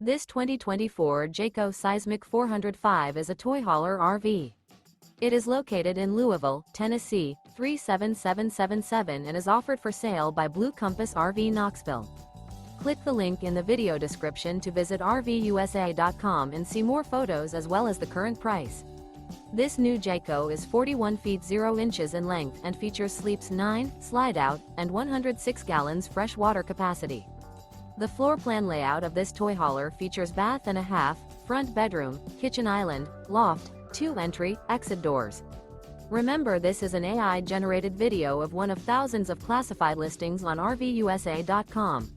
This 2024 Jayco Seismic 405 is a toy hauler RV. It is located in Louisville, Tennessee, 37777 and is offered for sale by Blue Compass RV Knoxville. Click the link in the video description to visit RVUSA.com and see more photos as well as the current price. This new Jayco is 41 feet 0 inches in length and features sleeps 9, slide-out, and 106 gallons fresh water capacity. The floor plan layout of this toy hauler features bath and a half, front bedroom, kitchen island, loft, 2 entry, exit doors. Remember, this is an AI-generated video of one of thousands of classified listings on RVUSA.com.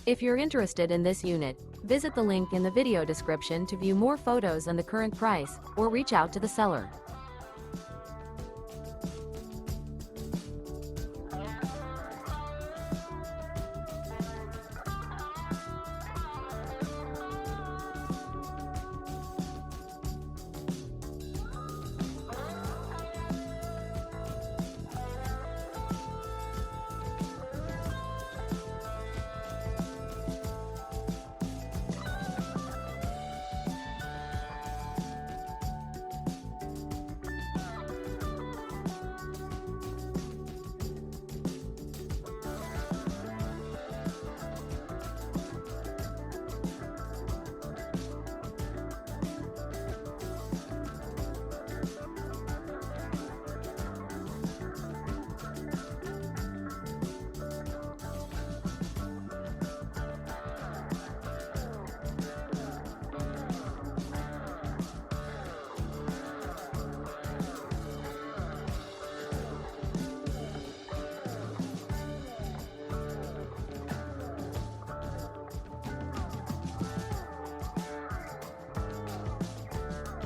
If you're interested in this unit, visit the link in the video description to view more photos and the current price, or reach out to the seller.